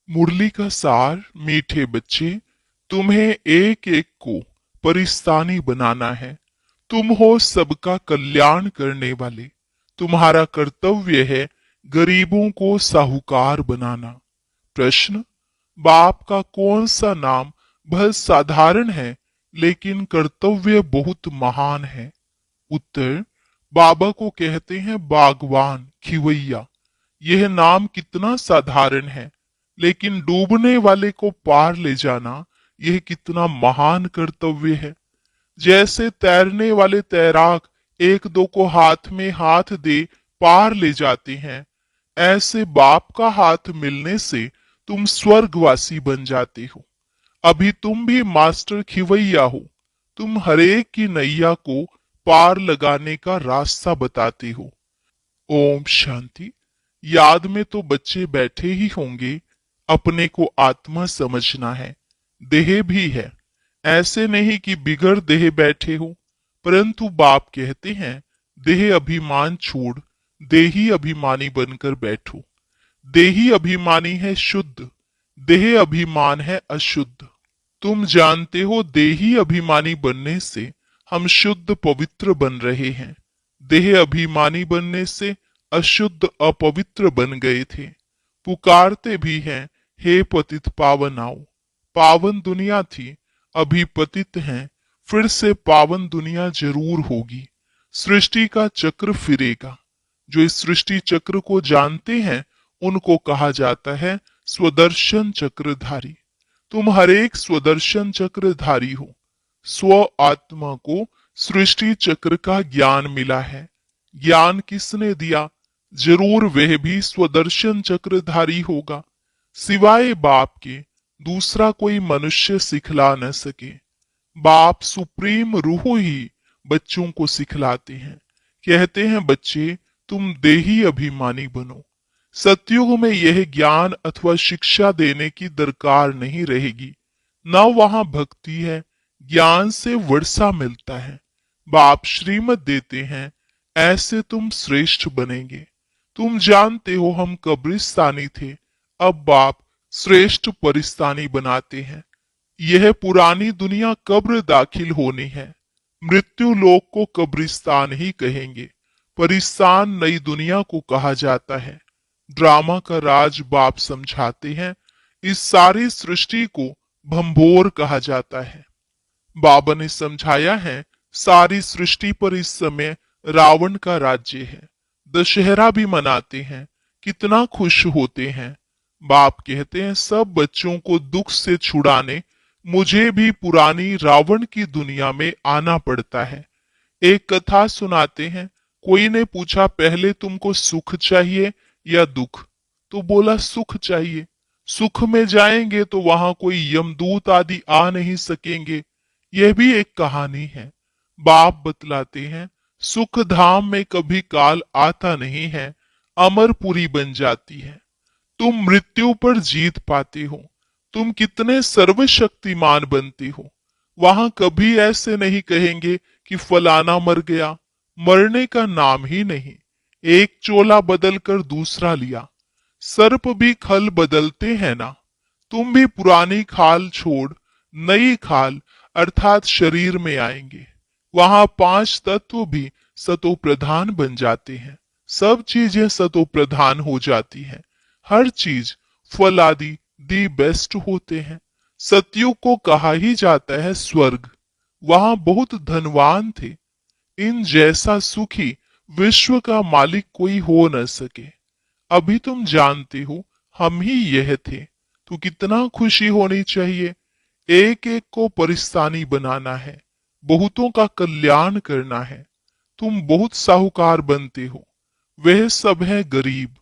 मुरली का सार मीठे बच्चे, तुम्हें एक एक को परिस्तानी बनाना है। तुम हो सबका कल्याण करने वाले। तुम्हारा कर्तव्य है गरीबों को साहूकार बनाना। प्रश्न, बाप का कौन सा नाम बहुत साधारण है लेकिन कर्तव्य बहुत महान है? उत्तर, बाबा को कहते हैं बागवान खिवैया। यह नाम कितना साधारण है, लेकिन डूबने वाले को पार ले जाना यह कितना महान कर्तव्य है। जैसे तैरने वाले तैराक एक दो को हाथ में हाथ दे पार ले जाते हैं, ऐसे बाप का हाथ मिलने से तुम स्वर्गवासी बन जाते हो। अभी तुम भी मास्टर खिवैया हो। तुम हरेक की नैया को पार लगाने का रास्ता बताते हो। ओम शांति। याद में तो बच्चे बैठे ही होंगे। अपने को आत्मा समझना है, देह भी है। ऐसे नहीं कि बिगड़ देह बैठे हो, परंतु बाप कहते हैं देह अभिमान छोड़ देही अभिमानी बनकर बैठो। देही अभिमानी है शुद्ध, देह अभिमान है अशुद्ध। तुम जानते हो देही अभिमानी बनने से हम शुद्ध पवित्र बन रहे हैं। देह अभिमानी बनने से अशुद्ध अपवित्र बन गए थे। पुकारते भी हैं, हे पतित पावन आओ। पावन दुनिया थी, अभी पतित हैं, फिर से पावन दुनिया जरूर होगी। सृष्टि का चक्र फिरेगा। जो इस सृष्टि चक्र को जानते हैं उनको कहा जाता है स्वदर्शन चक्रधारी। तुम हरेक स्वदर्शन चक्रधारी हो। स्व आत्मा को सृष्टि चक्र का ज्ञान मिला है। ज्ञान किसने दिया? जरूर वह भी स्वदर्शन चक्रधारी होगा। सिवाय बाप के दूसरा कोई मनुष्य सिखला न सके। बाप सुप्रीम रूह ही बच्चों को सिखलाते हैं। कहते हैं बच्चे तुम देही अभिमानी बनो। सतयुग में यह ज्ञान अथवा शिक्षा देने की दरकार नहीं रहेगी। न वहां भक्ति है, ज्ञान से वर्षा मिलता है। बाप श्रीमत देते हैं, ऐसे तुम श्रेष्ठ बनेंगे। तुम जानते हो हम कब्रिस्तानी थे, अब बाप श्रेष्ठ परिस्तानी बनाते हैं। यह पुरानी दुनिया कब्र दाखिल होनी है। मृत्यु लोक को कब्रिस्तान ही कहेंगे। परिस्तान नई दुनिया को कहा जाता है। ड्रामा का राज बाप समझाते हैं। इस सारी सृष्टि को भंभोर कहा जाता है। बाबा ने समझाया है सारी सृष्टि पर इस समय रावण का राज्य है। दशहरा भी मनाते हैं, कितना खुश होते हैं। बाप कहते हैं सब बच्चों को दुख से छुड़ाने मुझे भी पुरानी रावण की दुनिया में आना पड़ता है। एक कथा सुनाते हैं, कोई ने पूछा पहले तुमको सुख चाहिए या दुख? तो बोला सुख चाहिए। सुख में जाएंगे तो वहां कोई यमदूत आदि आ नहीं सकेंगे। यह भी एक कहानी है। बाप बतलाते हैं सुख धाम में कभी काल आता नहीं है, अमरपुरी बन जाती है। तुम मृत्यु पर जीत पाते हो। तुम कितने सर्वशक्तिमान बनते हो। वहां कभी ऐसे नहीं कहेंगे कि फलाना मर गया। मरने का नाम ही नहीं। एक चोला बदल कर दूसरा लिया। सर्प भी खल बदलते हैं ना। तुम भी पुरानी खाल छोड़ नई खाल अर्थात शरीर में आएंगे। वहां पांच तत्व भी सतो प्रधान बन जाते हैं। सब चीजें सतो प्रधान हो जाती हैं। हर चीज फल आदि दी बेस्ट होते हैं। सतयुग को कहा ही जाता है स्वर्ग। वहां बहुत धनवान थे। इन जैसा सुखी विश्व का मालिक कोई हो न सके। अभी तुम जानते हो हम ही यह थे, तो कितना खुशी होनी चाहिए। एक एक को परिस्तानी बनाना है, बहुतों का कल्याण करना है। तुम बहुत साहूकार बनते हो, वह सब है गरीब।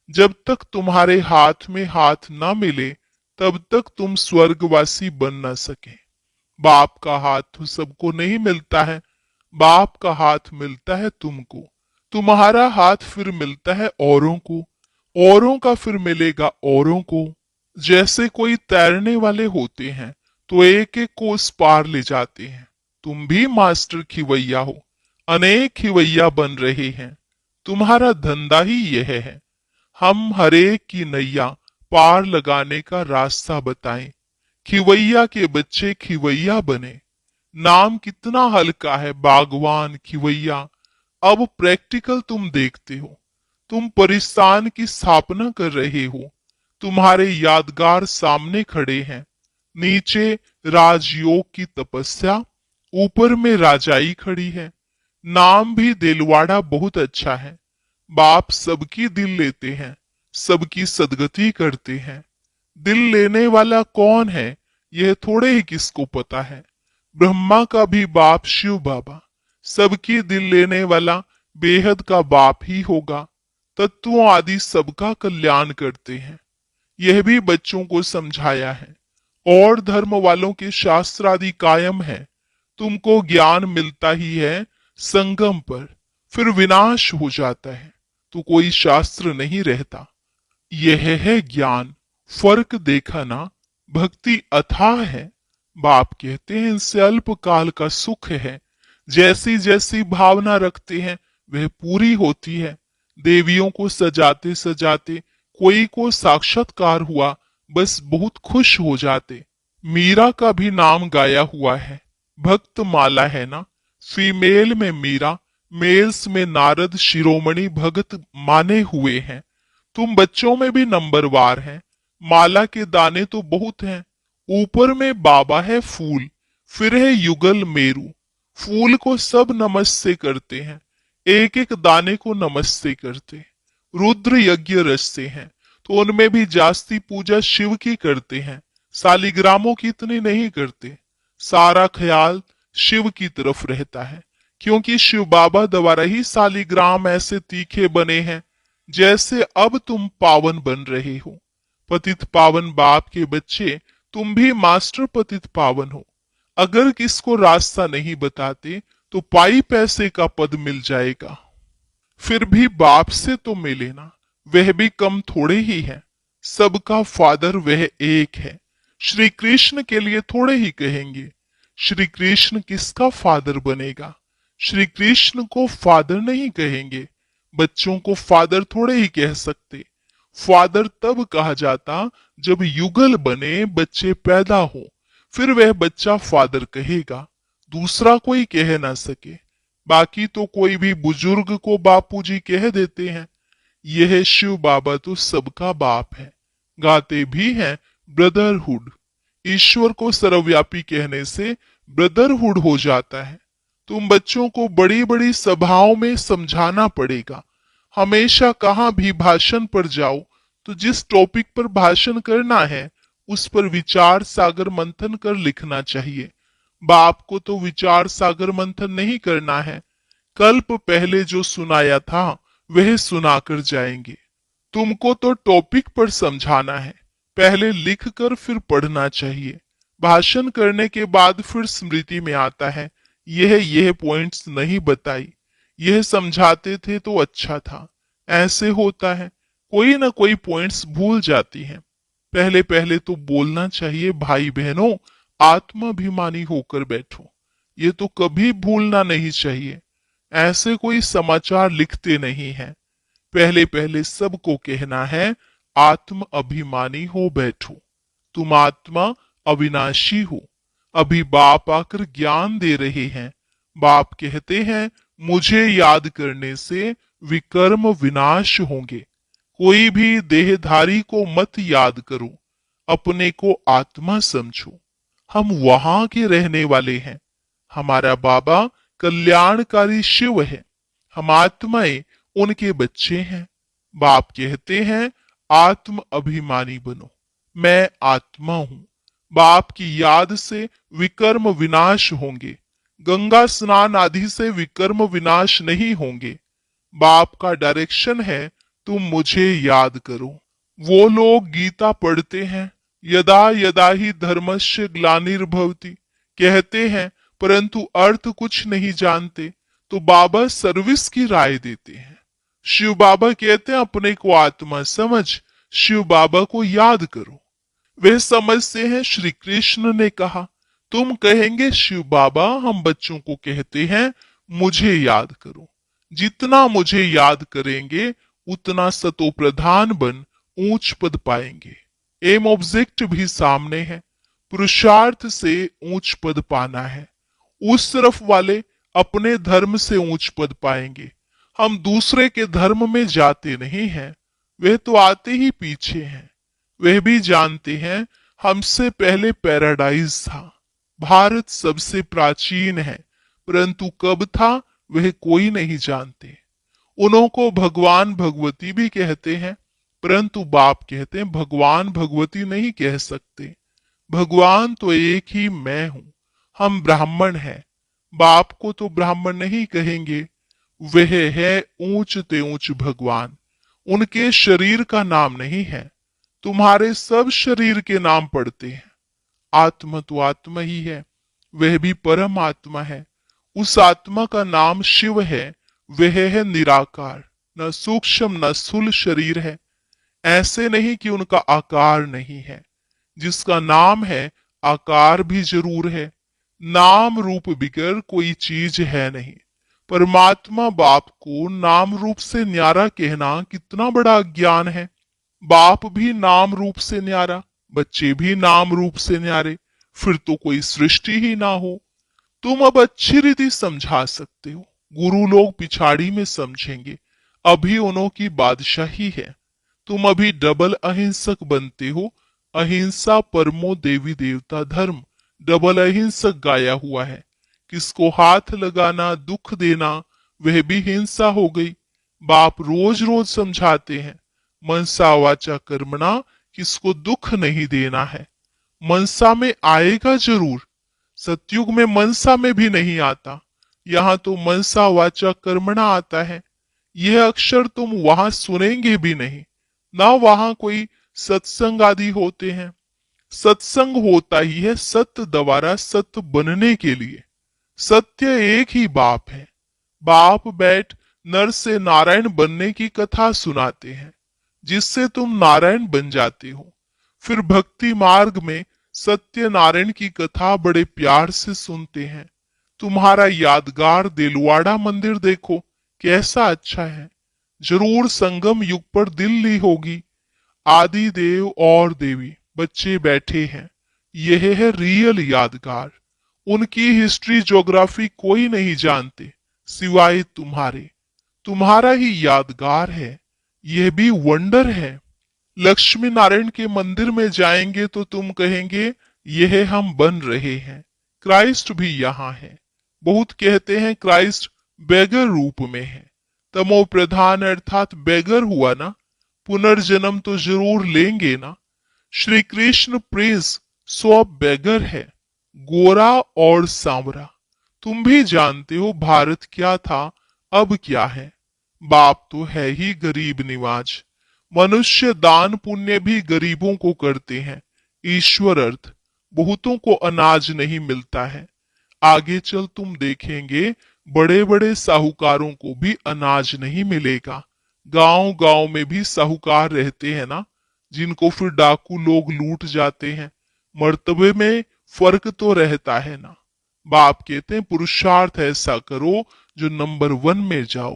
जब तक तुम्हारे हाथ में हाथ न मिले तब तक तुम स्वर्गवासी बन न सके। बाप का हाथ तो सबको नहीं मिलता है। बाप का हाथ मिलता है तुमको। तुम्हारा हाथ फिर मिलता है औरों को। औरों का फिर मिलेगा औरों को। जैसे कोई तैरने वाले होते हैं तो एक एक को उस पार ले जाते हैं। तुम भी मास्टर खिवैया हो, अनेक खिवैया बन रहे हैं। तुम्हारा धंधा ही यह है। हम हरेक की नैया पार लगाने का रास्ता बताएं। खिवैया के बच्चे खिवैया बने। नाम कितना हल्का है, बागवान, खिवैया। अब प्रैक्टिकल तुम देखते हो। तुम परिस्तान की स्थापना कर रहे हो। तुम्हारे यादगार सामने खड़े हैं। नीचे राजयोग की तपस्या, ऊपर में राजाई खड़ी है। नाम भी दिलवाड़ा बहुत अच्छा है। बाप सबकी दिल लेते हैं, सबकी सदगति करते हैं। दिल लेने वाला कौन है यह थोड़े ही किसको पता है। ब्रह्मा का भी बाप शिव बाबा, सबकी दिल लेने वाला बेहद का बाप ही होगा। तत्वों आदि सबका कल्याण करते हैं। यह भी बच्चों को समझाया है। और धर्म वालों के शास्त्र आदि कायम है। तुमको ज्ञान मिलता ही है संगम पर, फिर विनाश हो जाता है तो कोई शास्त्र नहीं रहता। यह है ज्ञान। फर्क देखा ना। भक्ति अथाह है। बाप कहते हैं इनसे अल्प काल का सुख है। जैसी जैसी भावना रखते हैं वह पूरी होती है। देवियों को सजाते सजाते कोई को साक्षात्कार हुआ, बस बहुत खुश हो जाते। मीरा का भी नाम गाया हुआ है। भक्त माला है ना। फीमेल में मीरा, मेल्स में नारद शिरोमणि भगत माने हुए हैं। तुम बच्चों में भी नंबरवार हैं। माला के दाने तो बहुत हैं। ऊपर में बाबा है फूल, फिर है युगल मेरू। फूल को सब नमस्ते करते हैं, एक एक दाने को नमस्ते करते। रुद्र यज्ञ रचते हैं तो उनमें भी जास्ती पूजा शिव की करते हैं, सालिग्रामों की इतनी नहीं करते। सारा ख्याल शिव की तरफ रहता है, क्योंकि शिव बाबा द्वारा ही सालिग्राम ऐसे तीखे बने हैं जैसे अब तुम पावन बन रहे हो। पतित पावन बाप के बच्चे, तुम भी मास्टर पतित पावन हो। अगर किसको रास्ता नहीं बताते तो पाई पैसे का पद मिल जाएगा। फिर भी बाप से तो मिले ना, वह भी कम थोड़े ही है। सबका फादर वह एक है। श्री कृष्ण के लिए थोड़े ही कहेंगे। श्री कृष्ण किसका फादर बनेगा। श्री कृष्ण को फादर नहीं कहेंगे। बच्चों को फादर थोड़े ही कह सकते। फादर तब कहा जाता जब युगल बने, बच्चे पैदा हो, फिर वह बच्चा फादर कहेगा, दूसरा कोई कह ना सके। बाकी तो कोई भी बुजुर्ग को बापूजी कह देते हैं। यह शिव बाबा तो सबका बाप है। गाते भी हैं ब्रदरहुड। ईश्वर को सर्वव्यापी कहने से ब्रदरहुड हो जाता है। तुम बच्चों को बड़ी बड़ी सभाओं में समझाना पड़ेगा। हमेशा कहाँ भी भाषण पर जाओ तो जिस टॉपिक पर भाषण करना है उस पर विचार सागर मंथन कर लिखना चाहिए। बाप को तो विचार सागर मंथन नहीं करना है। कल्प पहले जो सुनाया था वह सुनाकर जाएंगे। तुमको तो टॉपिक पर समझाना है। पहले लिख कर फिर पढ़ना चाहिए। भाषण करने के बाद फिर स्मृति में आता है यह पॉइंट्स नहीं बताई, यह समझाते थे तो अच्छा था। ऐसे होता है, कोई ना कोई पॉइंट्स भूल जाती हैं। पहले पहले तो बोलना चाहिए भाई बहनों, आत्माभिमानी होकर बैठो। ये तो कभी भूलना नहीं चाहिए। ऐसे कोई समाचार लिखते नहीं हैं। पहले पहले सबको कहना है आत्म अभिमानी हो बैठो। तुम आत्मा अविनाशी हो। अभी बाप आकर ज्ञान दे रहे हैं। बाप कहते हैं मुझे याद करने से विकर्म विनाश होंगे। कोई भी देहधारी को मत याद करो, अपने को आत्मा समझो। हम वहां के रहने वाले हैं। हमारा बाबा कल्याणकारी शिव है। हम आत्माएं उनके बच्चे हैं। बाप कहते हैं आत्म अभिमानी बनो। मैं आत्मा हूं। बाप की याद से विकर्म विनाश होंगे। गंगा स्नान आदि से विकर्म विनाश नहीं होंगे। बाप का डायरेक्शन है तुम मुझे याद करो। वो लोग गीता पढ़ते हैं, यदा यदा ही धर्मस्य ग्लानिर्भवति कहते हैं, परंतु अर्थ कुछ नहीं जानते। तो बाबा सर्विस की राय देते हैं। शिव बाबा कहते हैं अपने को आत्मा समझ, शिव बाबा को याद करो। वे समझते हैं श्री कृष्ण ने कहा। तुम कहेंगे शिव बाबा हम बच्चों को कहते हैं मुझे याद करो। जितना मुझे याद करेंगे उतना सतो प्रधान बन ऊंच पद पाएंगे। एम ऑब्जेक्ट भी सामने है। पुरुषार्थ से ऊंच पद पाना है। उस तरफ वाले अपने धर्म से ऊंच पद पाएंगे। हम दूसरे के धर्म में जाते नहीं हैं, वे तो आते ही पीछे हैं। वे भी जानते हैं हमसे पहले पैराडाइज था। भारत सबसे प्राचीन है, परंतु कब था वह कोई नहीं जानते। उन्हों को भगवान भगवती भी कहते हैं, परंतु बाप कहते हैं भगवान भगवती नहीं कह सकते। भगवान तो एक ही मैं हूं। हम ब्राह्मण हैं, बाप को तो ब्राह्मण नहीं कहेंगे। वह है ऊंच ते ऊंच भगवान। उनके शरीर का नाम नहीं है। तुम्हारे सब शरीर के नाम पड़ते हैं। आत्मा तो आत्मा ही है, वह भी परम आत्मा है। उस आत्मा का नाम शिव है। वह है निराकार, न सूक्ष्म न स्थूल शरीर है। ऐसे नहीं कि उनका आकार नहीं है। जिसका नाम है आकार भी जरूर है। नाम रूप बिगर कोई चीज है नहीं। परमात्मा बाप को नाम रूप से न्यारा कहना कितना बड़ा ज्ञान है। बाप भी नाम रूप से न्यारा, बच्चे भी नाम रूप से न्यारे, फिर तो कोई सृष्टि ही ना हो। तुम अब अच्छी रीति समझा सकते हो, गुरु लोग पिछाड़ी में समझेंगे। अभी उन्हों की बादशाही है। तुम अभी डबल अहिंसक बनते हो। अहिंसा परमो देवी देवता धर्म, डबल अहिंसक गाया हुआ है। किसको हाथ लगाना, दुख देना, वह भी हिंसा हो गई। बाप रोज रोज समझाते हैं, मनसा वाचा कर्मणा, किसको दुख नहीं देना है। मनसा में आएगा जरूर। सतयुग में मनसा में भी नहीं आता। यहाँ तो मनसा वाचा कर्मणा आता है। यह अक्षर तुम वहां सुनेंगे भी नहीं। ना वहां कोई सत्संग आदि होते हैं। सत्संग होता ही है सत्य द्वारा सत्य बनने के लिए। सत्य एक ही बाप है। बाप बैठ नर से नारायण बनने की कथा सुनाते हैं, जिससे तुम नारायण बन जाते हो। फिर भक्ति मार्ग में सत्य नारायण की कथा बड़े प्यार से सुनते हैं। तुम्हारा यादगार दिलवाड़ा मंदिर देखो, कैसा अच्छा है। जरूर संगम युग पर दिल्ली होगी। आदि देव और देवी बच्चे बैठे हैं। यह है रियल यादगार। उनकी हिस्ट्री ज्योग्राफी कोई नहीं जानते सिवाय तुम्हारे। तुम्हारा ही यादगार है। यह भी वंडर है। लक्ष्मी नारायण के मंदिर में जाएंगे तो तुम कहेंगे यह हम बन रहे हैं। क्राइस्ट भी यहाँ है। बहुत कहते हैं क्राइस्ट बेगर रूप में है। तमो प्रधान अर्थात बेगर हुआ ना, पुनर्जन्म तो जरूर लेंगे ना। श्री कृष्ण प्रिंस सो अब बेगर है, गोरा और सांवरा। तुम भी जानते हो भारत क्या था, अब क्या है। बाप तो है ही गरीब निवाज। मनुष्य दान पुण्य भी गरीबों को करते हैं। ईश्वर अर्थ बहुतों को अनाज नहीं मिलता है। आगे चल तुम देखेंगे बड़े बड़े साहूकारों को भी अनाज नहीं मिलेगा। गांव गांव में भी साहूकार रहते हैं ना, जिनको फिर डाकू लोग लूट जाते हैं। मर्तबे में फर्क तो रहता है ना। बाप कहते हैं पुरुषार्थ ऐसा करो जो नंबर 1 में जाओ।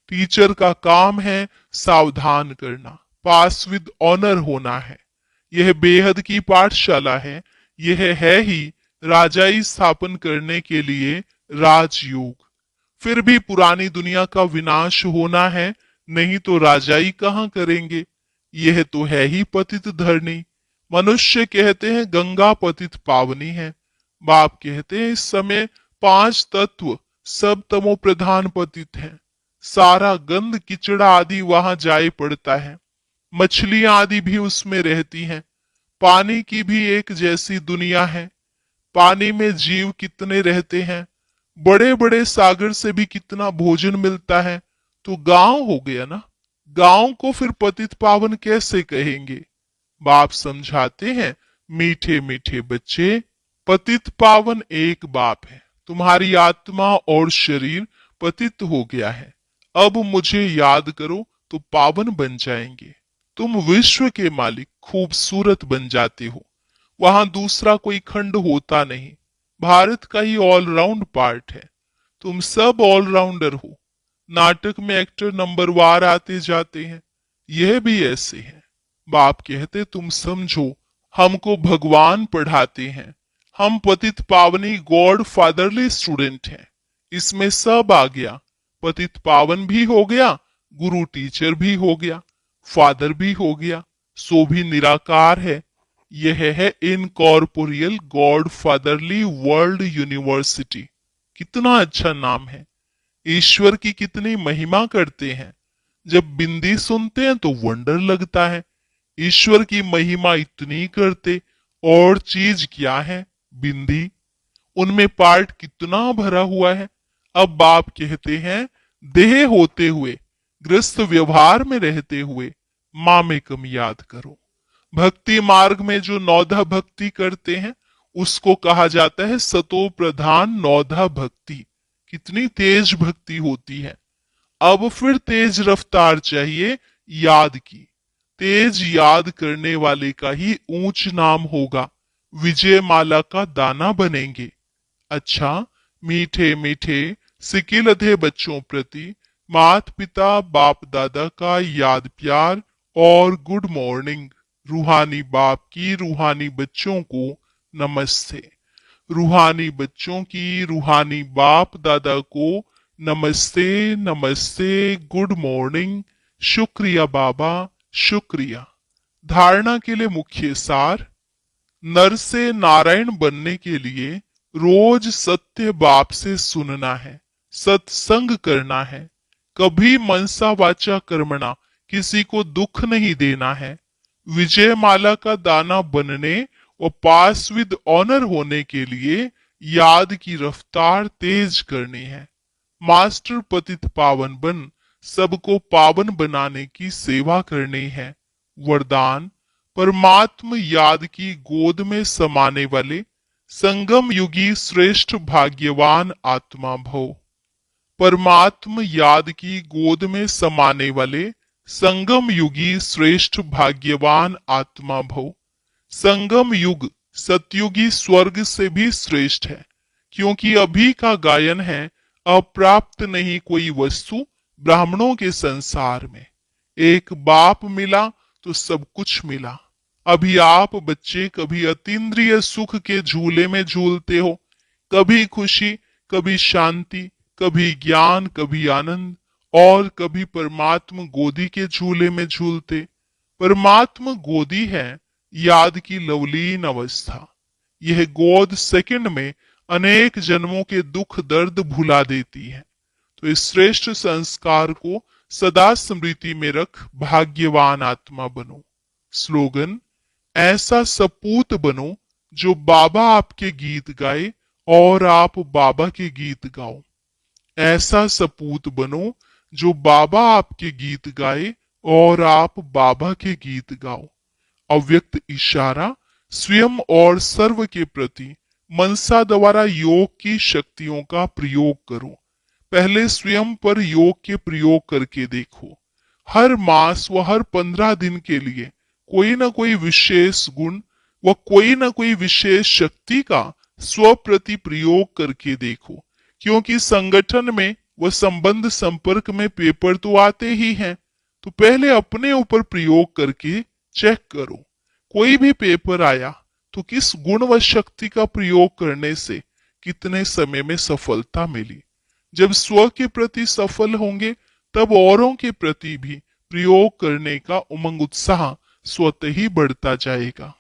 टीचर का काम है सावधान करना, पास विद ऑनर होना है। यह बेहद की पाठशाला है। यह है ही राजाई स्थापन करने के लिए राजयोग। फिर भी पुरानी दुनिया का विनाश होना है, नहीं तो राजाई कहाँ करेंगे। यह तो है ही पतित धरनी। मनुष्य कहते हैं गंगा पतित पावनी है। बाप कहते हैं इस समय 5 तत्व सब तमो प्रधान पतित हैं। सारा गंद किचड़ा आदि वहां जाए पड़ता है। मछलियां आदि भी उसमें रहती हैं। पानी की भी एक जैसी दुनिया है। पानी में जीव कितने रहते हैं। बड़े बड़े सागर से भी कितना भोजन मिलता है। तो गांव हो गया ना। गांव को फिर पतित पावन कैसे कहेंगे। बाप समझाते हैं मीठे मीठे बच्चे, पतित पावन एक बाप है। तुम्हारी आत्मा और शरीर पतित हो गया है। अब मुझे याद करो तो पावन बन जाएंगे। तुम विश्व के मालिक खूबसूरत बन जाते हो। वहां दूसरा कोई खंड होता नहीं। भारत का ही ऑलराउंड पार्ट है। तुम सब ऑलराउंडर हो। नाटक में एक्टर नंबर वार आते जाते हैं। यह भी ऐसे है। बाप कहते तुम समझो, हमको भगवान पढ़ाते हैं, हम पतित पावनी गॉड फादरली स्टूडेंट हैं। इसमें सब आ गया, पतित पावन भी हो गया, गुरु टीचर भी हो गया, फादर भी हो गया, सो भी निराकार है। यह है incorporeal God fatherly world university. कितना अच्छा नाम है। ईश्वर की कितनी महिमा करते हैं। जब बिंदी सुनते हैं तो वंडर लगता है, ईश्वर की महिमा इतनी करते, और चीज क्या है बिंदी, उनमें पार्ट कितना भरा हुआ है। अब बाप कहते हैं देह होते हुए, ग्रस्त व्यवहार में रहते हुए मामेकम याद करो। भक्ति मार्ग में जो नौधा भक्ति करते हैं उसको कहा जाता है सतो प्रधान नौधा भक्ति। कितनी तेज भक्ति होती है। अब फिर तेज रफ्तार चाहिए याद की। तेज याद करने वाले का ही ऊंच नाम होगा, विजय माला का दाना बनेंगे। अच्छा, मीठे मीठे सिकिलधे बच्चों प्रति मात पिता बाप दादा का याद प्यार और गुड मॉर्निंग। रूहानी बाप की रूहानी बच्चों को नमस्ते। रूहानी बच्चों की रूहानी बाप दादा को नमस्ते नमस्ते, गुड मॉर्निंग, शुक्रिया बाबा शुक्रिया। धारणा के लिए मुख्य सार, नर से नारायण बनने के लिए रोज सत्य बाप से सुनना है, सत्संग करना है, कभी मनसा वाचा कर्मणा किसी को दुख नहीं देना है। विजय माला का दाना बनने और पास विद ऑनर होने के लिए याद की रफ्तार तेज करनी है। मास्टर पतित पावन बन सबको पावन बनाने की सेवा करनी है। वरदान, परमात्म याद की गोद में समाने वाले संगम युगी श्रेष्ठ भाग्यवान आत्मा भव। परमात्म याद की गोद में समाने वाले संगम युगी श्रेष्ठ भाग्यवान आत्मा भव। संगम युग सतयुगी स्वर्ग से भी श्रेष्ठ है, क्योंकि अभी का गायन है अप्राप्त नहीं कोई वस्तु ब्राह्मणों के संसार में। एक बाप मिला तो सब कुछ मिला। अभी आप बच्चे कभी अतीन्द्रिय सुख के झूले में झूलते हो, कभी खुशी, कभी शांति, कभी ज्ञान, कभी आनंद, और कभी परमात्म गोदी के झूले में झूलते। परमात्म गोदी है याद की लवलीन अवस्था। यह गोद सेकंड में अनेक जन्मों के दुख दर्द भुला देती है। तो इस श्रेष्ठ संस्कार को सदा स्मृति में रख भाग्यवान आत्मा बनो। स्लोगन, ऐसा सपूत बनो जो बाबा आपके गीत गाए और आप बाबा के गीत गाओ। ऐसा सपूत बनो जो बाबा आपके गीत गाए और आप बाबा के गीत गाओ। अव्यक्त इशारा, स्वयं और सर्व के प्रति मनसा द्वारा योग की शक्तियों का प्रयोग करो। पहले स्वयं पर योग के प्रयोग करके देखो। हर मास व हर 15 दिन के लिए कोई न कोई विशेष गुण व कोई न कोई विशेष शक्ति का स्व प्रति प्रयोग करके देखो, क्योंकि संगठन में व संबंध संपर्क में पेपर तो आते ही हैं। तो पहले अपने ऊपर प्रयोग करके चेक करो। कोई भी पेपर आया तो किस गुण व शक्ति का प्रयोग करने से कितने समय में सफलता मिली। जब स्व के प्रति सफल होंगे तब औरों के प्रति भी प्रयोग करने का उमंग उत्साह स्वतः ही बढ़ता जाएगा।